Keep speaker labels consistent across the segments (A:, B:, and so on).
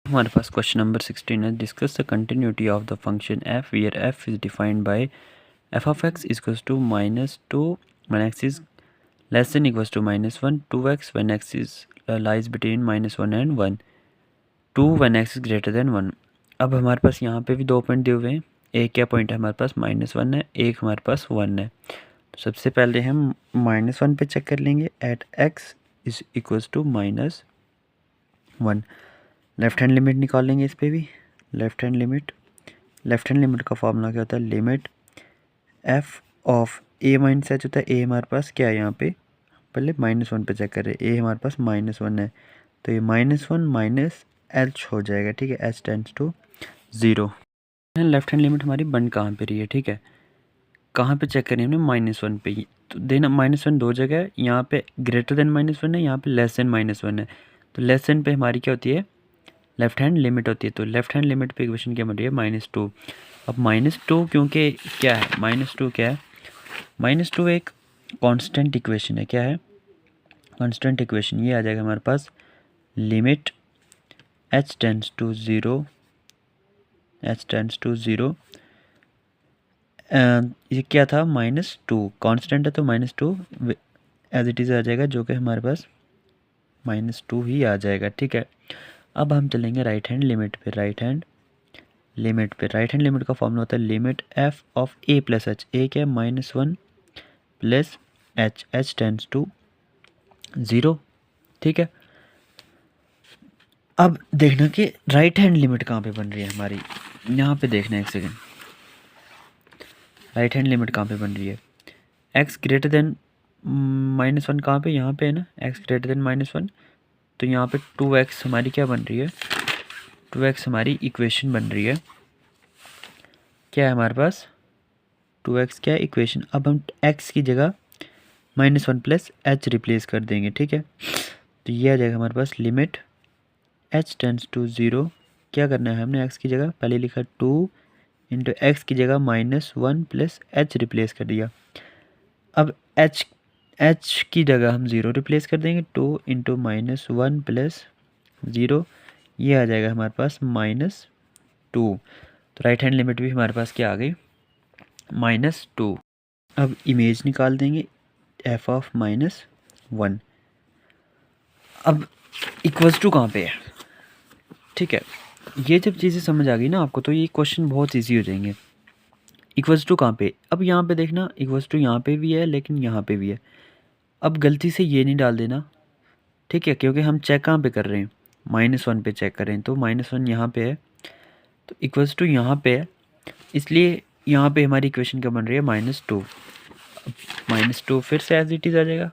A: हमारे पास question number 16 है, discuss the continuity of the function F where F is defined by F of X equals to -2 when X is less than equals to -1, 2x when X is lies between -1 and 1, 2 when X is greater than 1। अब हमारे पास यहाँ पे भी दो point दिए हुए हैं। एक क्या पॉइंट है हमारे पास -1 है, एक हमारे पास 1 है। तो सबसे पहले हम -1 पे चेक कर लेंगे at X is equals to -1। Left hand limit निकाल लेंगे इस पे भी। लेफ्ट हैंड लिमिट का फॉर्मूला क्या होता है, limit F of A minus H होता है। ए हमारे पास क्या है यहाँ पे, पहले -1 पे चेक करें। ए हमारे पास -1 है, तो ये -1 माइनस एच हो जाएगा, ठीक है। H tends to 0। Left hand limit हमारी बंद कहाँ पे रही है, ठीक है। कहाँ पे चेक करें हमने, -1 पे ही तो देना। -1 दो जगह है, यहाँ पे ग्रेटर देन -1 है, यहाँ पे लेस देन -1 है। तो लेस देन पे हमारी क्या होती है, लेफ्ट हैंड लिमिट होती है। तो लेफ्ट हैंड लिमिट पे इक्वेशन क्या बन रही है, -2। अब -2 क्योंकि क्या है, -2 क्या है, -2 एक कांस्टेंट इक्वेशन है। क्या है, कांस्टेंट इक्वेशन। ये आ जाएगा हमारे पास लिमिट h टेंड्स टू 0, ये क्या था, -2 कांस्टेंट है, तो -2 एज इट इज़ आ जाएगा, जो कि हमारे पास -2 ही आ जाएगा, ठीक है। अब हम चलेंगे राइट हैंड लिमिट पे। राइट हैंड लिमिट का फॉर्मूला होता है limit F of A plus H. A क्या है, -1 प्लस एच टेंड्स टू 0, ठीक है। अब देखना कि राइट हैंड लिमिट कहाँ पे बन रही है हमारी, यहाँ पे देखना एक सेकेंड। राइट हैंड लिमिट कहाँ पे बन रही है, एक्स ग्रेटर देन -1 कहाँ पे, यहाँ पे है ना, एक्स ग्रेटर देन -1। तो यहाँ पे 2x हमारी क्या बन रही है, 2x हमारी इक्वेशन बन रही है। क्या है हमारे पास, 2x क्या है इक्वेशन। अब हम x की जगह -1 प्लस एच रिप्लेस कर देंगे, ठीक है। तो ये आ जाएगा हमारे पास लिमिट h टेंड्स टू 0। क्या करना है हमने, x की जगह पहले लिखा 2 इंटू एक्स की जगह -1 प्लस एच रिप्लेस कर दिया। अब h की जगह हम 0 रिप्लेस कर देंगे, 2 इंटू -1 प्लस 0, ये आ जाएगा हमारे पास -2। तो राइट हैंड लिमिट भी हमारे पास क्या आ गई, -2। अब इमेज निकाल देंगे एफ ऑफ -1। अब इक्वल्स टू कहाँ पे है, ठीक है। ये जब चीज़ें समझ आ गई ना आपको, तो ये क्वेश्चन बहुत इजी हो जाएंगे। इक्वल्स टू कहाँ पे, अब यहाँ पे देखना, इक्वल्स टू यहाँ पे भी है लेकिन यहाँ पे भी है। अब गलती से ये नहीं डाल देना, ठीक है, क्योंकि हम चेक कहाँ पे कर रहे हैं, -1 पे चेक करें। तो -1 यहाँ पे है, तो इक्वल्स टू यहाँ पे है, इसलिए यहाँ पे हमारी इक्वेशन क्या बन रही है, -2। -2 फिर से एज इट इज़ आ जाएगा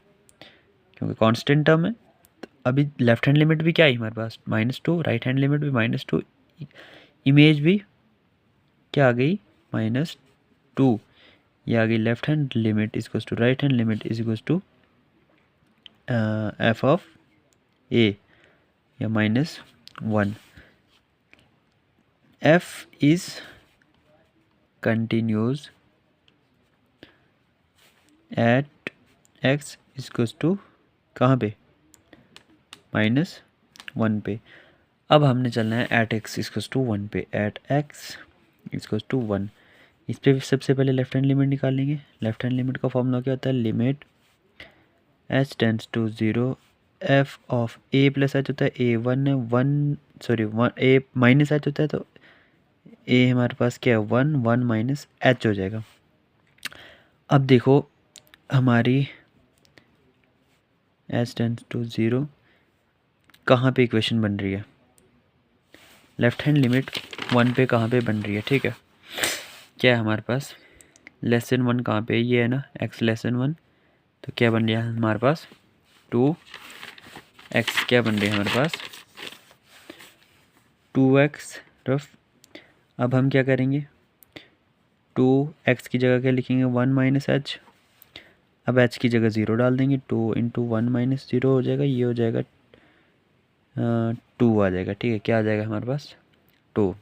A: क्योंकि कांस्टेंट टर्म है। तो अभी लेफ्ट हैंड लिमिट भी क्या है हमारे पास, -2, राइट हैंड लिमिट भी -2, इमेज भी क्या आ गई, -2। ये आ गई left hand limit is to right hand limit is to F of A या -1। F is continuous at X is to कहाँ पे, -1 पे। अब हमने चलना है एट एक्स इज टू 1 पे। एट एक्स इज टू 1, इस पर सबसे पहले लेफ्ट हैंड लिमिट निकाल लेंगे। लेफ्ट हैंड लिमिट का फॉर्मूला क्या होता है, limit H tends to 0 F of A plus H होता है, ए 1 ए माइनस एच होता है, तो ए हमारे पास क्या है, 1 माइनस एच हो जाएगा। अब देखो हमारी एच टेंड्स टू 0 कहाँ पे इक्वेशन बन रही है, लेफ्ट हैंड लिमिट 1 पे कहाँ पे बन रही है, ठीक है। क्या है हमारे पास, लेस देन 1 कहाँ पे, ये है ना, एक्स लेस देन 1। तो क्या बन रहा है हमारे पास, 2x क्या बन रही है हमारे पास, 2x रफ। अब हम क्या करेंगे, 2x की जगह क्या लिखेंगे, 1 माइनस एच। अब h की जगह 0 डाल देंगे, 2 इंटू 1 माइनस 0 हो जाएगा, ये हो जाएगा 2 आ जाएगा, ठीक है। क्या आ जाएगा हमारे पास, 2।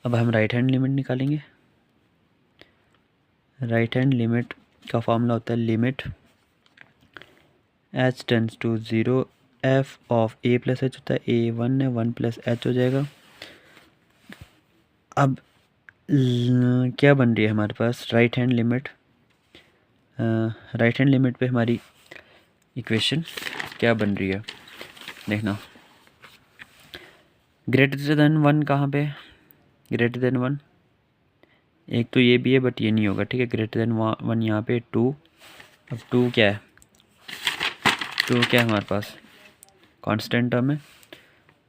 A: अब हम राइट हैंड लिमिट निकालेंगे। राइट हैंड लिमिट का फॉर्मूला होता है limit h tends to 0 F of A plus H होता है, ए 1 है, 1 प्लस एच हो जाएगा। अब क्या बन रही है हमारे पास, right hand limit, right hand limit पे हमारी इक्वेशन क्या बन रही है देखना। ग्रेटर देन 1 कहाँ पे, ग्रेटर देन 1, एक तो ये भी है बट ये नहीं होगा, ठीक है। ग्रेटर देन 1 यहाँ पे 2, अब 2 क्या है, 2 क्या है हमारे पास, कांस्टेंट टर्म है,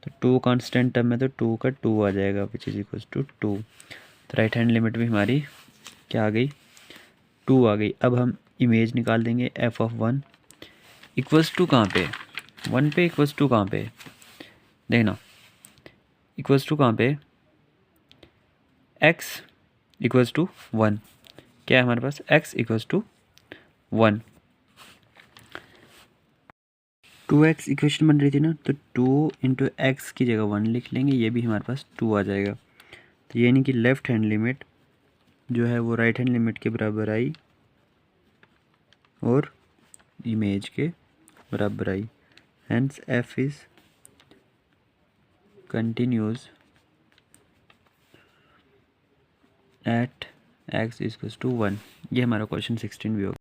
A: तो 2 कांस्टेंट टर्म है तो 2 का 2 आ जाएगा विच इज इक्वल्स टू 2। तो राइट हैंड लिमिट भी हमारी क्या आ गई, 2 आ गई। अब हम इमेज निकाल देंगे एफ ऑफ 1 इक्वल्स टू कहाँ पे, 1 पे, इक्वल्स टू कहाँ पे, देखना इक्वल्स टू कहाँ पे, x इक्वल्स टू 1, क्या है हमारे पास, x equals to 1। 2x equation बन रही थी ना, तो 2 इंटू एक्स की जगह 1 लिख लेंगे, ये भी हमारे पास 2 आ जाएगा। तो यानी कि लेफ़्ट हैंड लिमिट जो है वो राइट हैंड लिमिट के बराबर आई और इमेज के बराबर आई, hence f is continuous at x equals to 1। ये हमारा क्वेश्चन 16 भी होगा।